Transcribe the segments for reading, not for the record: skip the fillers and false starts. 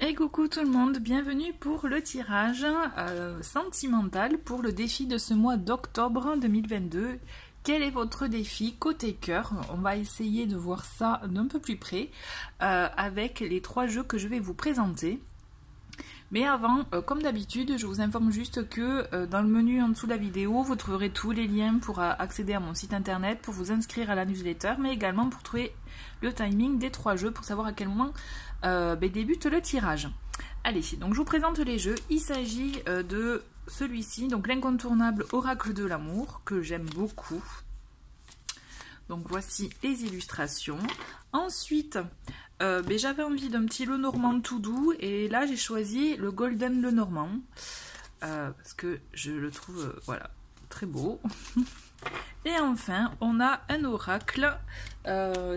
Hey coucou tout le monde, bienvenue pour le tirage sentimental pour le défi de ce mois d'octobre 2022. Quel est votre défi côté cœur? On va essayer de voir ça d'un peu plus près avec les 3 jeux que je vais vous présenter. Mais avant, comme d'habitude, je vous informe juste que dans le menu en dessous de la vidéo, vous trouverez tous les liens pour accéder à mon site internet, pour vous inscrire à la newsletter, mais également pour trouver le timing des 3 jeux, pour savoir à quel moment débute le tirage. Allez, donc je vous présente les jeux. Il s'agit de celui-ci, donc l'incontournable Oracle de l'amour, que j'aime beaucoup. Donc voici les illustrations. Ensuite, j'avais envie d'un petit Lenormand tout doux et là j'ai choisi le Golden Lenormand parce que je le trouve voilà, très beau. Et enfin, on a un oracle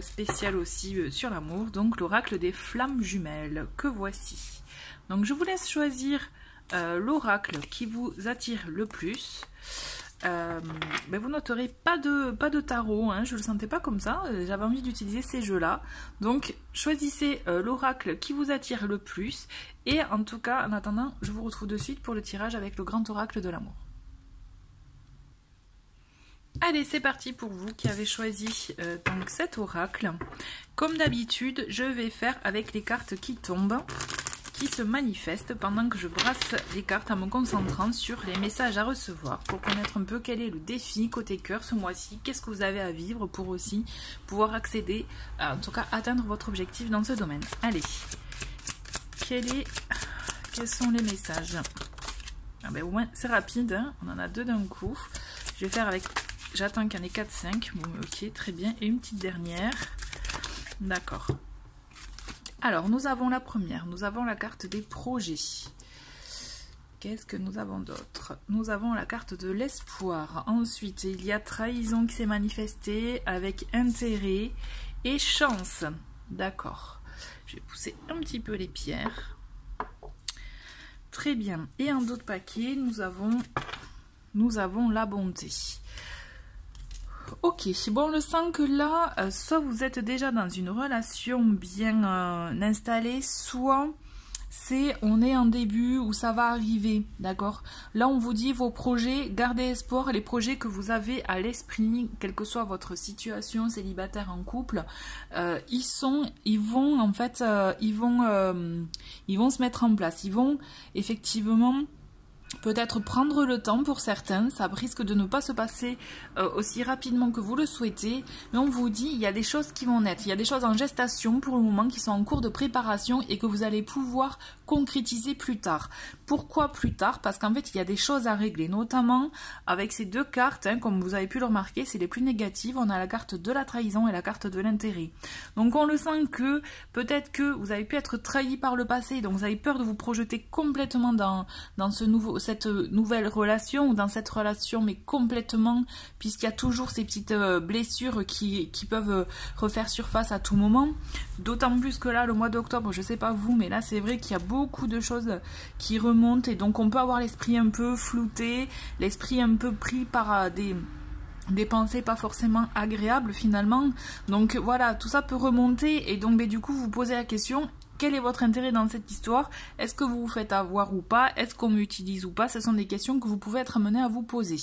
spécial aussi sur l'amour, donc l'oracle des flammes jumelles que voici. Donc je vous laisse choisir l'oracle qui vous attire le plus. Vous noterez pas de tarot, hein, je le sentais pas comme ça, j'avais envie d'utiliser ces jeux là, donc choisissez l'oracle qui vous attire le plus, et en tout cas en attendant je vous retrouve de suite pour le tirage avec le grand oracle de l'amour. Allez, c'est parti pour vous qui avez choisi donc cet oracle. Comme d'habitude, je vais faire avec les cartes qui tombent, qui se manifestent pendant que je brasse les cartes en me concentrant sur les messages à recevoir pour connaître un peu quel est le défi côté cœur ce mois-ci, qu'est-ce que vous avez à vivre pour aussi pouvoir accéder, en tout cas atteindre votre objectif dans ce domaine. Allez, quels sont les messages? Au moins c'est rapide, hein, on en a 2 d'un coup. Je vais faire avec... J'attends qu'il y en ait 4-5. Bon, ok, très bien. Et une petite dernière. D'accord. Alors, nous avons la première. Nous avons la carte des projets. Qu'est-ce que nous avons d'autre? Nous avons la carte de l'espoir. Ensuite, il y a trahison qui s'est manifestée avec intérêt et chance. D'accord. Je vais pousser un petit peu les pierres. Très bien. Et en d'autres paquets, nous avons la bonté. Ok, bon, on le sent que là, soit vous êtes déjà dans une relation bien installée, soit on est en début où ça va arriver, d'accord? Là, on vous dit vos projets, gardez espoir, les projets que vous avez à l'esprit, quelle que soit votre situation, célibataire, en couple, ils vont se mettre en place, ils vont effectivement... Peut-être prendre le temps pour certains, ça risque de ne pas se passer aussi rapidement que vous le souhaitez, mais on vous dit il y a des choses qui vont naître, il y a des choses en gestation pour le moment qui sont en cours de préparation et que vous allez pouvoir concrétiser plus tard. Pourquoi plus tard? Parce qu'en fait il y a des choses à régler, notamment avec ces 2 cartes, hein, comme vous avez pu le remarquer, c'est les plus négatives, on a la carte de la trahison et la carte de l'intérêt. Donc on le sent que peut-être que vous avez pu être trahi par le passé, donc vous avez peur de vous projeter complètement dans cette nouvelle relation ou dans cette relation, mais complètement, puisqu'il y a toujours ces petites blessures qui peuvent refaire surface à tout moment, d'autant plus que là le mois d'octobre, je sais pas vous, mais là c'est vrai qu'il y a beaucoup de choses qui remontent et donc on peut avoir l'esprit un peu flouté, l'esprit un peu pris par des pensées pas forcément agréables finalement, donc voilà, tout ça peut remonter et donc du coup vous posez la question: quel est votre intérêt dans cette histoire? Est-ce que vous vous faites avoir ou pas? Est-ce qu'on m'utilise ou pas? Ce sont des questions que vous pouvez être amené à vous poser.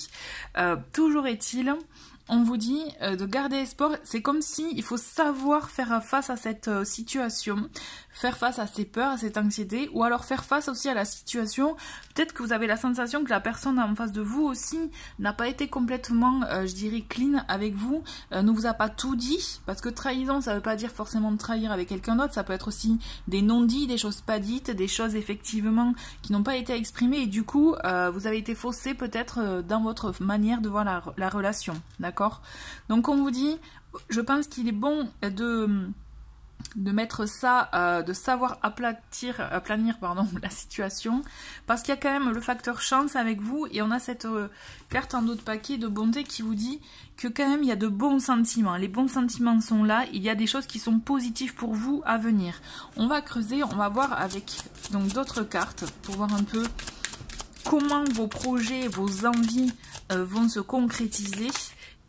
Toujours est-il, on vous dit de garder espoir. C'est comme si il faut savoir faire face à cette situation, faire face à ces peurs, à cette anxiété, ou alors faire face aussi à la situation. Peut-être que vous avez la sensation que la personne en face de vous aussi n'a pas été complètement, je dirais, clean avec vous, ne vous a pas tout dit, parce que trahison, ça ne veut pas dire forcément de trahir avec quelqu'un d'autre, ça peut être aussi des non-dits, des choses pas dites, des choses effectivement qui n'ont pas été exprimées, et du coup, vous avez été faussé peut-être dans votre manière de voir la relation, d'accord? Donc on vous dit, je pense qu'il est bon de mettre ça, de savoir aplanir la situation, parce qu'il y a quand même le facteur chance avec vous, et on a cette carte en d'autres paquets de bonté qui vous dit que quand même il y a de bons sentiments, les bons sentiments sont là, il y a des choses qui sont positives pour vous à venir. On va creuser, on va voir avec donc d'autres cartes pour voir un peu comment vos projets, vos envies vont se concrétiser.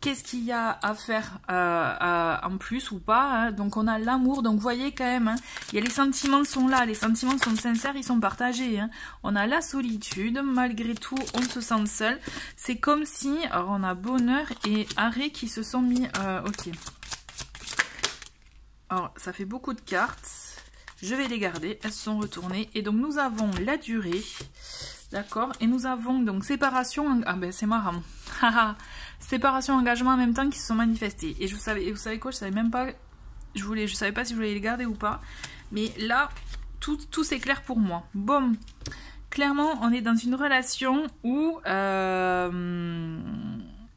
qu'est-ce qu'il y a à faire en plus ou pas, hein. Donc on a l'amour, donc vous voyez quand même, hein, il y a les sentiments sont là, les sentiments sont sincères, ils sont partagés, hein. On a la solitude, malgré tout on se sent seul, c'est comme si, alors on a bonheur et arrêt qui se sont mis, ok. Alors ça fait beaucoup de cartes, je vais les garder, elles se sont retournées, et donc nous avons la durée, d'accord, et nous avons donc séparation, ah ben c'est marrant, séparation, engagement en même temps qui se sont manifestés. Et vous savez quoi, je savais même pas, je savais pas si je voulais les garder ou pas. Mais là, tout c'est clair pour moi. Bon, clairement, on est dans une relation où,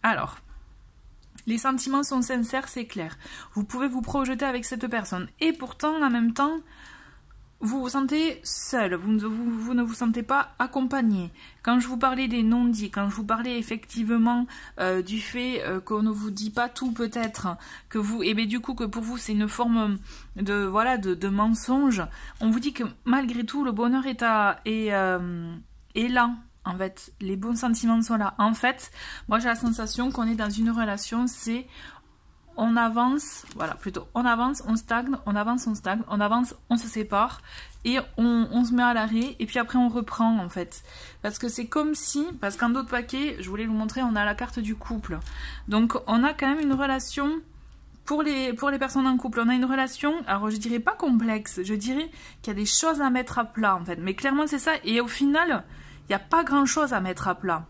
alors, les sentiments sont sincères, c'est clair. Vous pouvez vous projeter avec cette personne. Et pourtant, en même temps, vous vous sentez seul, vous ne vous sentez pas accompagné. Quand je vous parlais des non-dits, quand je vous parlais effectivement du fait qu'on ne vous dit pas tout peut-être, que vous, et bien du coup que pour vous c'est une forme de voilà de mensonge, on vous dit que malgré tout le bonheur est là. En fait, les bons sentiments sont là. En fait, moi j'ai la sensation qu'on est dans une relation, c'est on avance, voilà, plutôt, on avance, on stagne, on avance, on stagne, on avance, on se sépare, et on se met à l'arrêt, et puis après on reprend, en fait. Parce que c'est comme si, parce qu'en d'autres paquets, je voulais vous montrer, on a la carte du couple. Donc, on a quand même une relation, pour les personnes en couple, on a une relation, alors je dirais pas complexe, je dirais qu'il y a des choses à mettre à plat, en fait. Mais clairement, c'est ça, et au final, il n'y a pas grand-chose à mettre à plat.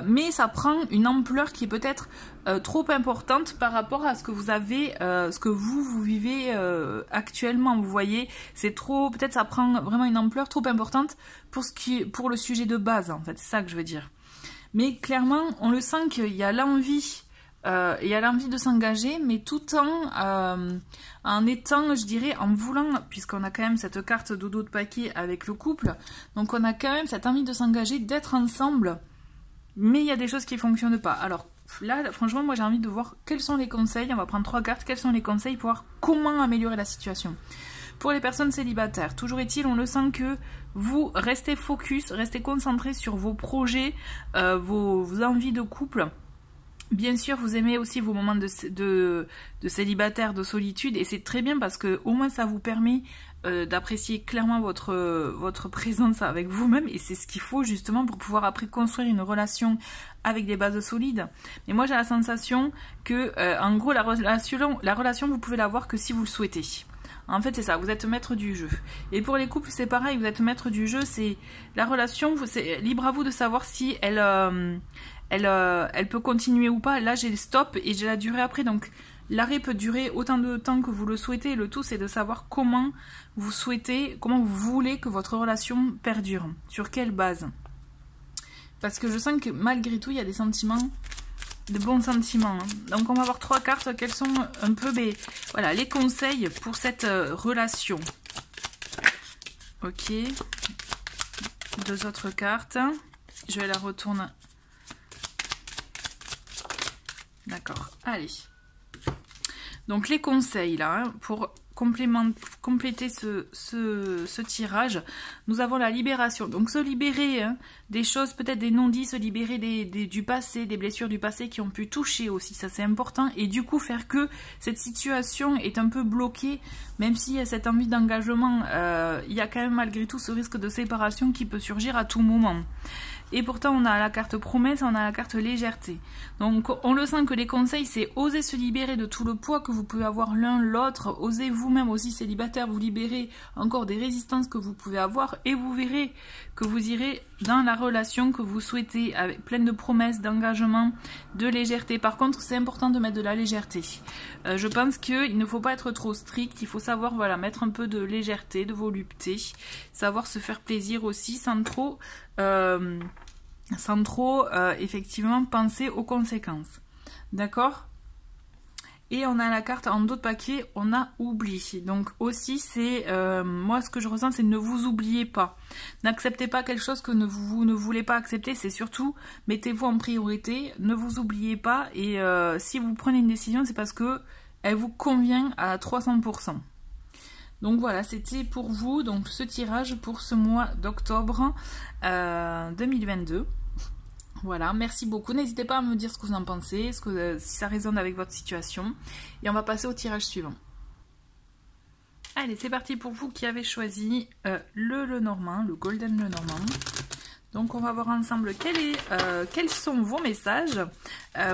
Mais ça prend une ampleur qui est peut-être trop importante par rapport à ce que vous avez, ce que vous vivez actuellement. Vous voyez, c'est trop, peut-être ça prend vraiment une ampleur trop importante pour le sujet de base, en fait, c'est ça que je veux dire. Mais clairement, on le sent qu'il y a l'envie, de s'engager, mais tout en étant, je dirais, en voulant, puisqu'on a quand même cette carte dodo de paquet avec le couple, donc on a quand même cette envie de s'engager, d'être ensemble. Mais il y a des choses qui ne fonctionnent pas. Alors là, franchement, moi j'ai envie de voir quels sont les conseils. On va prendre 3 cartes. Quels sont les conseils pour voir comment améliorer la situation. Pour les personnes célibataires, toujours est-il, on le sent que vous restez focus, restez concentré sur vos projets, vos envies de couple. Bien sûr, vous aimez aussi vos moments de célibataire, de solitude, et c'est très bien parce que au moins ça vous permet d'apprécier clairement votre présence avec vous-même, et c'est ce qu'il faut justement pour pouvoir après construire une relation avec des bases solides. Mais moi j'ai la sensation que en gros la relation vous pouvez l'avoir que si vous le souhaitez. En fait c'est ça, vous êtes maître du jeu. Et pour les couples c'est pareil, vous êtes maître du jeu, c'est la relation, c'est libre à vous de savoir si elle peut continuer ou pas. Là j'ai le stop et j'ai la durée après, donc l'arrêt peut durer autant de temps que vous le souhaitez. Le tout c'est de savoir comment vous souhaitez, comment vous voulez que votre relation perdure, sur quelle base. Parce que je sens que malgré tout il y a des sentiments, de bons sentiments, hein. Donc on va avoir 3 cartes, quels sont un peu voilà, les conseils pour cette relation. Ok, 2 autres cartes, je vais la retourner. D'accord, allez. Donc les conseils là, hein, pour compléter ce tirage, nous avons la libération. Donc se libérer des choses, peut-être des non-dits, se libérer du passé, des blessures du passé qui ont pu toucher aussi, ça c'est important. Et du coup faire que cette situation est un peu bloquée, même s'il y a cette envie d'engagement, il y a quand même malgré tout ce risque de séparation qui peut surgir à tout moment. Et pourtant, on a la carte promesse, on a la carte légèreté. Donc, on le sent que les conseils, c'est oser se libérer de tout le poids que vous pouvez avoir l'un l'autre. Osez vous-même aussi, célibataire, vous libérer encore des résistances que vous pouvez avoir. Et vous verrez que vous irez dans la relation que vous souhaitez, avec pleine de promesses, d'engagement, de légèreté. Par contre, c'est important de mettre de la légèreté. Je pense qu'il ne faut pas être trop strict. Il faut savoir, voilà, mettre un peu de légèreté, de volupté. Savoir se faire plaisir aussi, sans trop effectivement penser aux conséquences. D'accord? Et on a la carte en d'autres paquets, on a oublié. Donc aussi c'est, moi ce que je ressens c'est ne vous oubliez pas. N'acceptez pas quelque chose que vous ne voulez pas accepter, c'est surtout mettez-vous en priorité, ne vous oubliez pas. Et si vous prenez une décision c'est parce que elle vous convient à 300%. Donc voilà, c'était pour vous donc ce tirage pour ce mois d'octobre 2022. Voilà, merci beaucoup. N'hésitez pas à me dire ce que vous en pensez, si ça résonne avec votre situation. Et on va passer au tirage suivant. Allez, c'est parti pour vous qui avez choisi le Lenormand, le Golden Lenormand. Donc on va voir ensemble quels sont vos messages,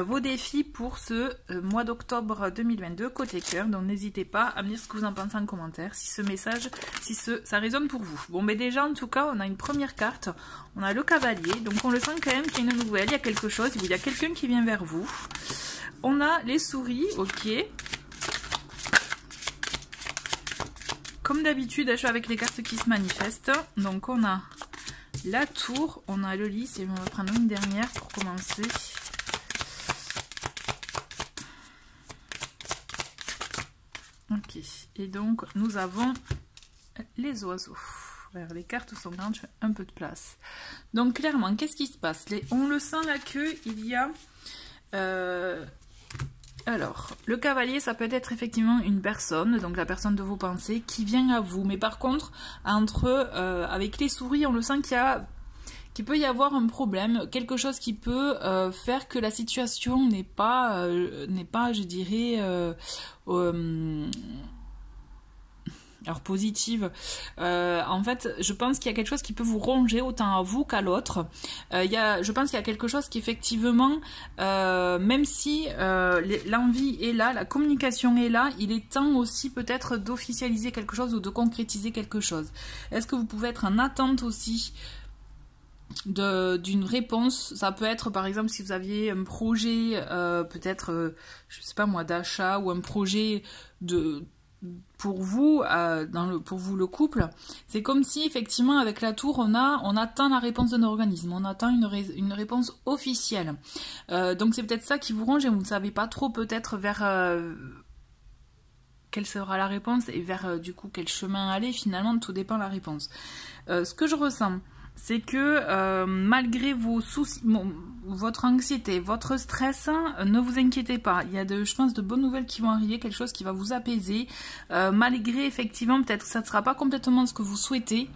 vos défis pour ce mois d'octobre 2022 côté cœur. Donc n'hésitez pas à me dire ce que vous en pensez en commentaire, si ce message, ça résonne pour vous. Bon, mais déjà en tout cas, on a une première carte, on a le cavalier, donc on le sent quand même qu'il y a une nouvelle, il y a quelque chose, il y a quelqu'un qui vient vers vous. On a les souris, ok. Comme d'habitude, je suis avec les cartes qui se manifestent. Donc on a la tour, on a le lys et on va prendre une dernière pour commencer. Ok, et donc nous avons les oiseaux. Alors, les cartes sont grandes, je fais un peu de place. Donc clairement, qu'est-ce qui se passe? On le sent là qu'il y a... Alors, le cavalier, ça peut être effectivement une personne, donc la personne de vos pensées, qui vient à vous. Mais par contre, avec les souris, on le sent qu'il peut y avoir un problème, quelque chose qui peut faire que la situation n'est pas, je dirais, alors positive. En fait, je pense qu'il y a quelque chose qui peut vous ronger autant à vous qu'à l'autre. Je pense qu'il y a quelque chose qui effectivement, même si l'envie est là, la communication est là, il est temps aussi peut-être d'officialiser quelque chose ou de concrétiser quelque chose. Est-ce que vous pouvez être en attente aussi d'une réponse? Ça peut être par exemple si vous aviez un projet peut-être je sais pas moi d'achat ou un projet pour vous le couple, c'est comme si effectivement avec la tour on attend la réponse de notre organisme, on attend une réponse officielle, donc c'est peut-être ça qui vous ronge et vous ne savez pas trop peut-être vers quelle sera la réponse et vers du coup quel chemin aller. Finalement tout dépend de la réponse. Ce que je ressens, c'est que malgré vos soucis, votre anxiété, votre stress, ne vous inquiétez pas. Il y a je pense de bonnes nouvelles qui vont arriver, quelque chose qui va vous apaiser. Malgré effectivement, peut-être que ça ne sera pas complètement ce que vous souhaitez,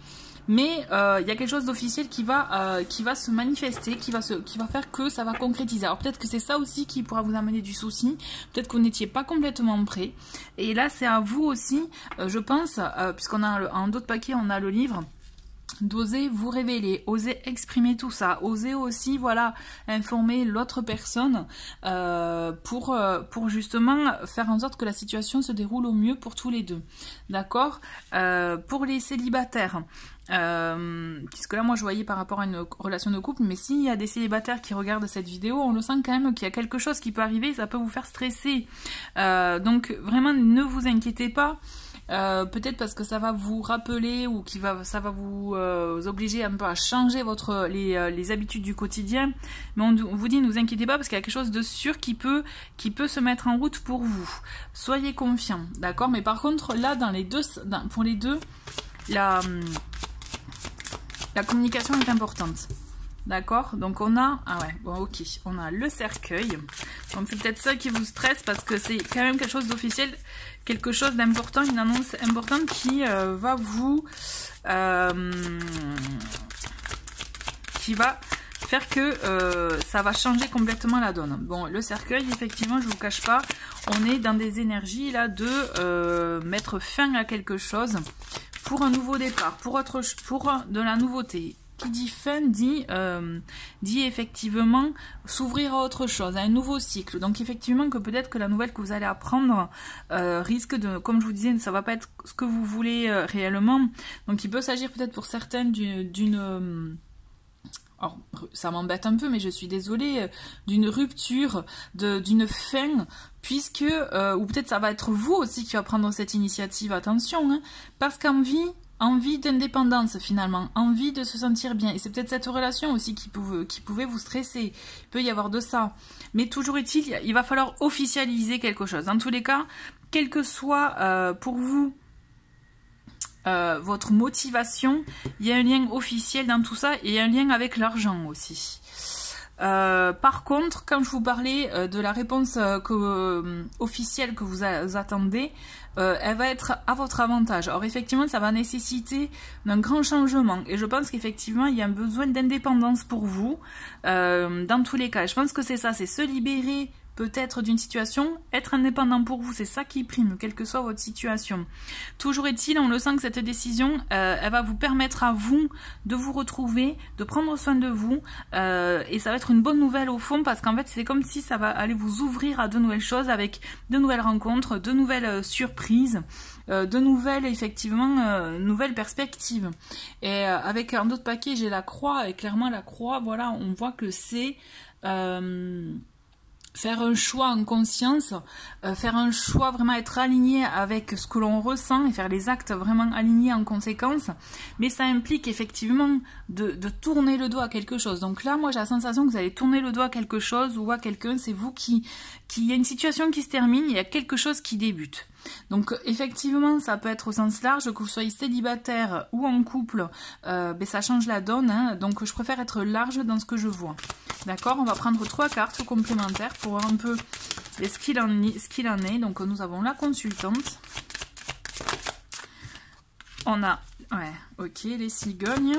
mais il y a quelque chose d'officiel qui va se manifester, qui va faire que ça va concrétiser. Alors peut-être que c'est ça aussi qui pourra vous amener du souci, peut-être que vous n'étiez pas complètement prêt. Et là c'est à vous aussi, je pense, puisqu'on a en d'autres paquets, on a le livre, d'oser vous révéler, oser exprimer tout ça, oser aussi voilà informer l'autre personne pour justement faire en sorte que la situation se déroule au mieux pour tous les deux. D'accord. Pour les célibataires, puisque là moi je voyais par rapport à une relation de couple, mais s'il y a des célibataires qui regardent cette vidéo, on le sent quand même qu'il y a quelque chose qui peut arriver, ça peut vous faire stresser, donc vraiment ne vous inquiétez pas. Peut-être parce que ça va vous rappeler ou ça va vous obliger un peu à changer les habitudes du quotidien. Mais on vous dit, ne vous inquiétez pas parce qu'il y a quelque chose de sûr qui peut se mettre en route pour vous. Soyez confiants, d'accord? Mais par contre, là, pour les deux, la communication est importante. D'accord, donc on a, on a le cercueil, donc c'est peut-être ça qui vous stresse parce que c'est quand même quelque chose d'officiel, quelque chose d'important, une annonce importante qui va vous, qui va faire que ça va changer complètement la donne. Bon, le cercueil, effectivement, je vous cache pas, on est dans des énergies là de mettre fin à quelque chose pour un nouveau départ, pour de la nouveauté. Qui dit fin dit effectivement s'ouvrir à autre chose, à un nouveau cycle. Donc effectivement que peut-être que la nouvelle que vous allez apprendre risque de, comme je vous disais, ça va pas être ce que vous voulez réellement. Donc il peut s'agir peut-être pour certaines d'une... alors, ça m'embête un peu, mais je suis désolée, d'une rupture, d'une fin, puisque, ou peut-être ça va être vous aussi qui va prendre cette initiative, attention, hein, parce envie d'indépendance finalement, envie de se sentir bien. Et c'est peut-être cette relation aussi qui pouvait vous stresser. Il peut y avoir de ça. Mais toujours est-il, il va falloir officialiser quelque chose. Dans tous les cas, quel que soit pour vous votre motivation, il y a un lien officiel dans tout ça et il y a un lien avec l'argent aussi. Par contre, quand je vous parlais de la réponse officielle que vous attendez, elle va être à votre avantage. Alors effectivement, ça va nécessiter un grand changement. Et je pense qu'effectivement, il y a un besoin d'indépendance pour vous. Dans tous les cas, je pense que c'est ça, c'est se libérer peut-être d'une situation, être indépendant pour vous, c'est ça qui prime, quelle que soit votre situation. Toujours est-il, on le sent que cette décision, elle va vous permettre à vous de vous retrouver, de prendre soin de vous, et ça va être une bonne nouvelle au fond, parce qu'en fait, c'est comme si ça va aller vous ouvrir à de nouvelles choses, avec de nouvelles rencontres, de nouvelles surprises, de nouvelles, effectivement, nouvelles perspectives. Et avec un autre paquet, j'ai la croix, et clairement, la croix, voilà, on voit que c'est... faire un choix en conscience, faire un choix vraiment être aligné avec ce que l'on ressent et faire les actes vraiment alignés en conséquence, mais ça implique effectivement de tourner le dos à quelque chose. Donc là, moi j'ai la sensation que vous allez tourner le dos à quelque chose ou à quelqu'un, c'est vous qui y a une situation qui se termine, il y a quelque chose qui débute. Donc effectivement, ça peut être au sens large, que vous soyez célibataire ou en couple, ça change la donne, hein, donc je préfère être large dans ce que je vois. D'accord, on va prendre 3 cartes complémentaires pour voir un peu ce qu'il en est. Donc nous avons la consultante. On a, ok, les cigognes.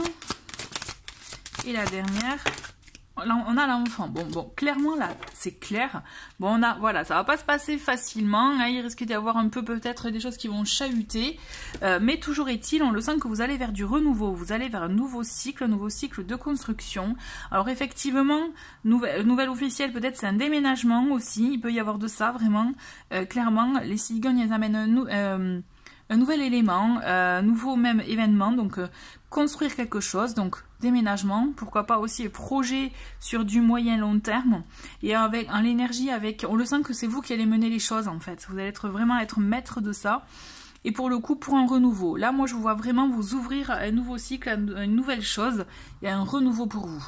Et la dernière, on a l'enfant. Bon, clairement là, c'est clair. Bon, voilà, ça va pas se passer facilement. Hein, il risque d'y avoir un peu peut-être des choses qui vont chahuter. Mais toujours est-il, on le sent que vous allez vers du renouveau. Vous allez vers un nouveau cycle de construction. Alors effectivement, nouvelle officielle, peut-être c'est un déménagement aussi. Il peut y avoir de ça vraiment. Clairement, les cigognes, elles amènent un nouvel élément, nouveau même événement, donc construire quelque chose, donc déménagement, pourquoi pas aussi projet sur du moyen long terme, et en l'énergie on le sent que c'est vous qui allez mener les choses en fait, vous allez vraiment être maître de ça, et pour le coup pour un renouveau, là moi je vous vois vraiment vous ouvrir à un nouveau cycle, à une nouvelle chose, et à un renouveau pour vous.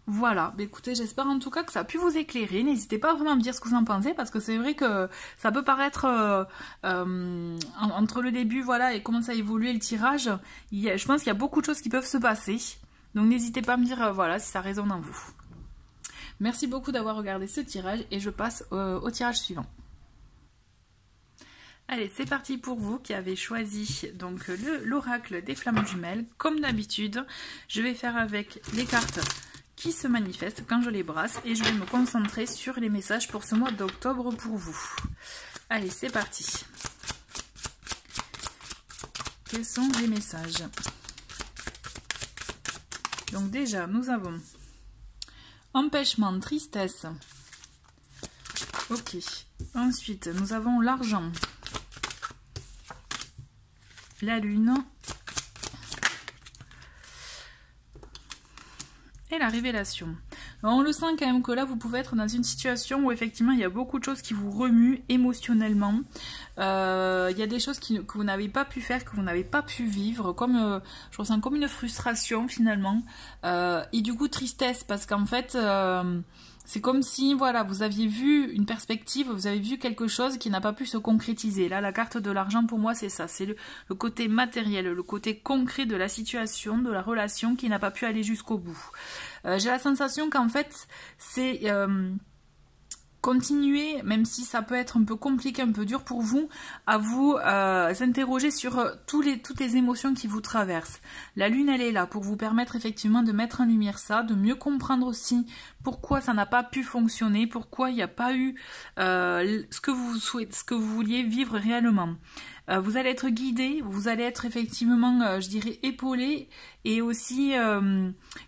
Voilà, écoutez, j'espère en tout cas que ça a pu vous éclairer. N'hésitez pas vraiment à me dire ce que vous en pensez, parce que c'est vrai que ça peut paraître entre le début, voilà, et comment ça a évolué le tirage, je pense qu'il y a beaucoup de choses qui peuvent se passer. Donc n'hésitez pas à me dire, voilà, si ça résonne en vous. Merci beaucoup d'avoir regardé ce tirage, et je passe au tirage suivant. Allez, c'est parti pour vous qui avez choisi donc l'oracle des flammes jumelles. Comme d'habitude, je vais faire avec les cartes qui se manifestent quand je les brasse, et je vais me concentrer sur les messages pour ce mois d'octobre pour vous. Allez, c'est parti. Quels sont les messages? Donc déjà, nous avons empêchement, tristesse. Ok. Ensuite, nous avons l'argent, la lune et la révélation. Alors on le sent quand même que là vous pouvez être dans une situation où effectivement il y a beaucoup de choses qui vous remuent émotionnellement. Il y a des choses que vous n'avez pas pu faire, que vous n'avez pas pu vivre, comme je ressens comme une frustration finalement, et du coup tristesse, parce qu'en fait c'est comme si, voilà, vous aviez vu une perspective, vous avez vu quelque chose qui n'a pas pu se concrétiser. Là, la carte de l'argent, pour moi, c'est ça. C'est le côté matériel, le côté concret de la situation, de la relation qui n'a pas pu aller jusqu'au bout. J'ai la sensation qu'en fait, c'est... continuer, même si ça peut être un peu compliqué, un peu dur pour vous, à vous s'interroger sur toutes les émotions qui vous traversent. La lune, elle est là pour vous permettre effectivement de mettre en lumière ça, de mieux comprendre aussi pourquoi ça n'a pas pu fonctionner, pourquoi il n'y a pas eu ce que vous souhaitez, ce que vous vouliez vivre réellement. Vous allez être guidé, vous allez être effectivement, je dirais, épaulé, et aussi,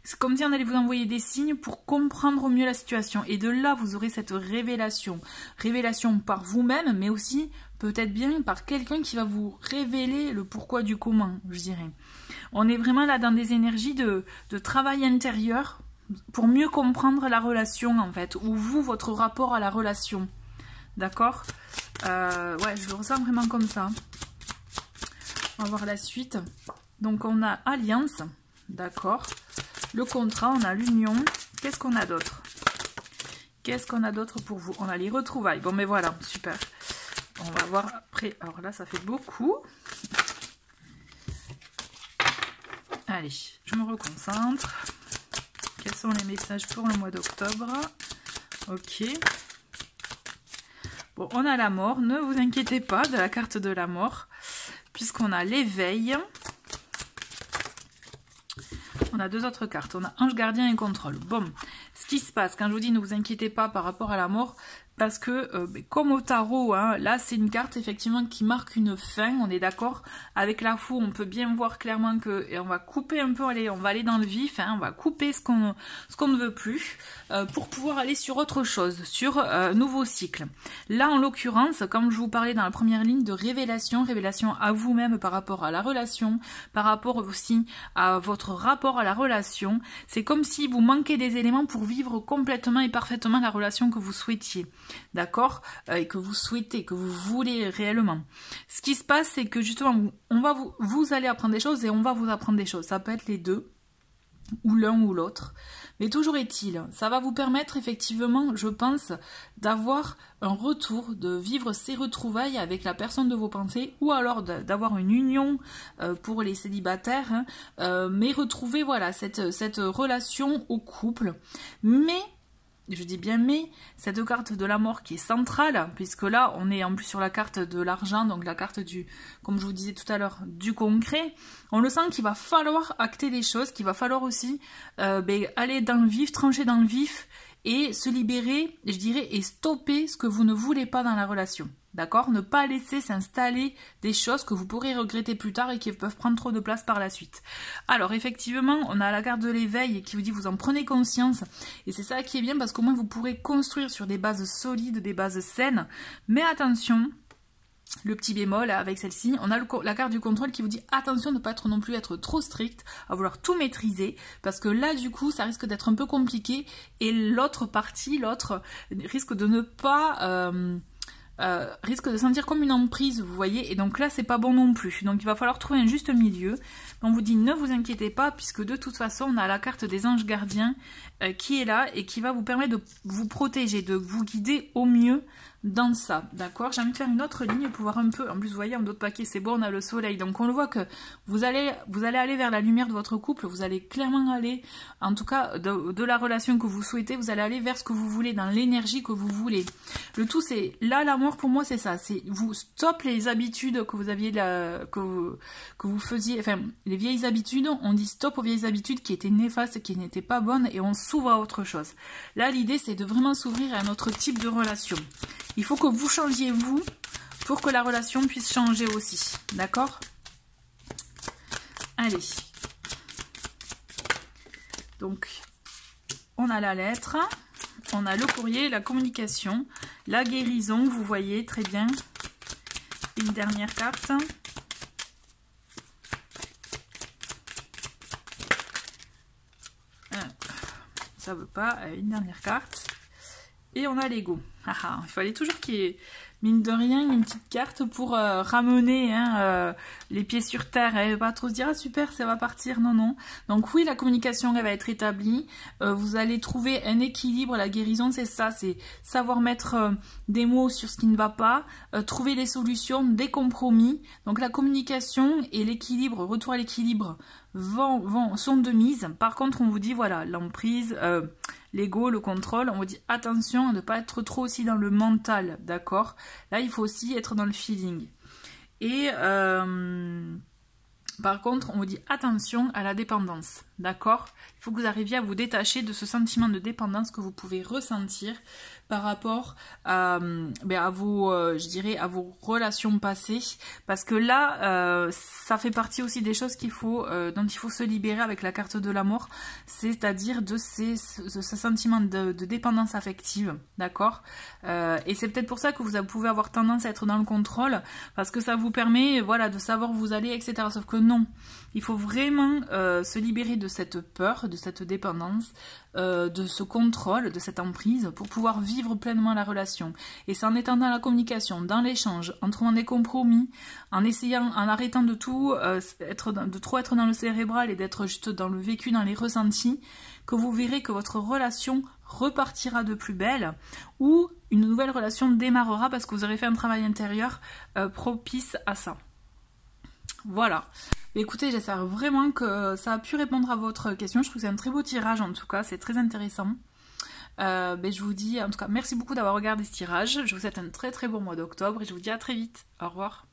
c'est comme si on allait vous envoyer des signes pour comprendre mieux la situation. Et de là, vous aurez cette révélation. Révélation par vous-même, mais aussi peut-être bien par quelqu'un qui va vous révéler le pourquoi du comment, je dirais. On est vraiment là dans des énergies de travail intérieur pour mieux comprendre la relation, en fait, ou vous, votre rapport à la relation. D'accord ? Ouais, je le ressens vraiment comme ça. On va voir la suite. Donc on a alliance, d'accord. Le contrat, on a l'union. Qu'est-ce qu'on a d'autre? Qu'est-ce qu'on a d'autre pour vous? On a les retrouvailles. Bon, mais voilà, super. On va voir après. Alors là, ça fait beaucoup. Allez, je me reconcentre. Quelles sont les messages pour le mois d'octobre? Ok. Bon, on a la mort. Ne vous inquiétez pas de la carte de la mort, puisqu'on a l'éveil. On a deux autres cartes. On a ange gardien et contrôle. Bon, ce qui se passe, quand je vous dis ne vous inquiétez pas par rapport à la mort, parce que, comme au tarot, hein, là c'est une carte effectivement qui marque une fin, on est d'accord. Avec la foue, on peut bien voir clairement que, et on va couper un peu, allez, on va aller dans le vif, hein, on va couper ce qu'on ne veut plus, pour pouvoir aller sur autre chose, sur nouveau cycle. Là en l'occurrence, comme je vous parlais dans la première ligne de révélation, révélation à vous-même par rapport à la relation, par rapport aussi à votre rapport à la relation, c'est comme si vous manquez des éléments pour vivre complètement et parfaitement la relation que vous souhaitiez. D'accord, et que vous souhaitez, que vous voulez réellement. Ce qui se passe, c'est que justement, vous allez apprendre des choses et on va vous apprendre des choses. Ça peut être les deux, ou l'un ou l'autre. Mais toujours est-il, ça va vous permettre effectivement, je pense, d'avoir un retour, de vivre ces retrouvailles avec la personne de vos pensées, ou alors d'avoir une union pour les célibataires, hein, mais retrouver voilà cette relation au couple. Mais je dis bien mais, cette carte de la mort qui est centrale, puisque là on est en plus sur la carte de l'argent, donc la carte du, comme je vous disais tout à l'heure, du concret, on le sent qu'il va falloir acter des choses, qu'il va falloir aussi aller dans le vif, trancher dans le vif, et se libérer, je dirais, et stopper ce que vous ne voulez pas dans la relation. D'accord? Ne pas laisser s'installer des choses que vous pourrez regretter plus tard et qui peuvent prendre trop de place par la suite. Alors effectivement, on a la carte de l'éveil qui vous dit vous en prenez conscience. Et c'est ça qui est bien parce qu'au moins vous pourrez construire sur des bases solides, des bases saines. Mais attention, le petit bémol avec celle-ci, on a la carte du contrôle qui vous dit attention de ne pas être non plus être trop strict, à vouloir tout maîtriser, parce que là du coup ça risque d'être un peu compliqué et l'autre partie, l'autre risque de ne pas... risque de sentir comme une emprise, vous voyez, et donc là c'est pas bon non plus, donc il va falloir trouver un juste milieu. On vous dit ne vous inquiétez pas, puisque de toute façon on a la carte des anges gardiens qui est là et qui va vous permettre de vous protéger, de vous guider au mieux dans ça, d'accord. J'ai envie de faire une autre ligne pour voir un peu, en plus vous voyez en d'autres paquets c'est bon, on a le soleil, donc on le voit que vous allez aller vers la lumière de votre couple, vous allez clairement aller, en tout cas de la relation que vous souhaitez, vous allez aller vers ce que vous voulez, dans l'énergie que vous voulez. Le tout c'est, là l'amour pour moi c'est ça, c'est vous stop les habitudes que vous aviez, que vous faisiez, enfin les vieilles habitudes, on dit stop aux vieilles habitudes qui étaient néfastes, qui n'étaient pas bonnes, et on s'ouvre à autre chose. Là l'idée c'est de vraiment s'ouvrir à un autre type de relation. Il faut que vous changiez vous pour que la relation puisse changer aussi. D'accord? Allez. Donc, on a la lettre, on a le courrier, la communication, la guérison, vous voyez très bien. Une dernière carte. Ça veut pas, une dernière carte. Et on a l'ego. Il fallait toujours qu'il y ait, mine de rien, une petite carte pour ramener les pieds sur terre. Et pas trop se dire, ah super, ça va partir. Non, non. Donc oui, la communication, elle va être établie. Vous allez trouver un équilibre. La guérison, c'est ça. C'est savoir mettre des mots sur ce qui ne va pas. Trouver des solutions, des compromis. Donc la communication et l'équilibre, retour à l'équilibre, sont de mise. Par contre, on vous dit, voilà, l'emprise... l'ego, le contrôle, on vous dit attention à ne pas être trop aussi dans le mental, d'accord? Là, il faut aussi être dans le feeling. Et par contre, on vous dit attention à la dépendance, d'accord? Il faut que vous arriviez à vous détacher de ce sentiment de dépendance que vous pouvez ressentir par rapport à vos, je dirais, à vos relations passées, parce que là, ça fait partie aussi des choses dont il faut se libérer avec la carte de la mort, c'est-à-dire de ce sentiment de dépendance affective, d'accord? Et c'est peut-être pour ça que vous pouvez avoir tendance à être dans le contrôle, parce que ça vous permet, voilà, de savoir où vous allez, etc. Sauf que non, il faut vraiment se libérer de cette peur, de cette dépendance, de ce contrôle, de cette emprise, pour pouvoir vivre pleinement la relation. Et c'est en étant dans la communication, dans l'échange, en trouvant des compromis, en essayant, en arrêtant de tout, de trop être dans le cérébral et d'être juste dans le vécu, dans les ressentis, que vous verrez que votre relation repartira de plus belle, ou une nouvelle relation démarrera parce que vous aurez fait un travail intérieur propice à ça. Voilà. Écoutez, j'espère vraiment que ça a pu répondre à votre question. Je trouve que c'est un très beau tirage en tout cas, c'est très intéressant. Je vous dis, en tout cas, merci beaucoup d'avoir regardé ce tirage. Je vous souhaite un très très bon mois d'octobre et je vous dis à très vite. Au revoir.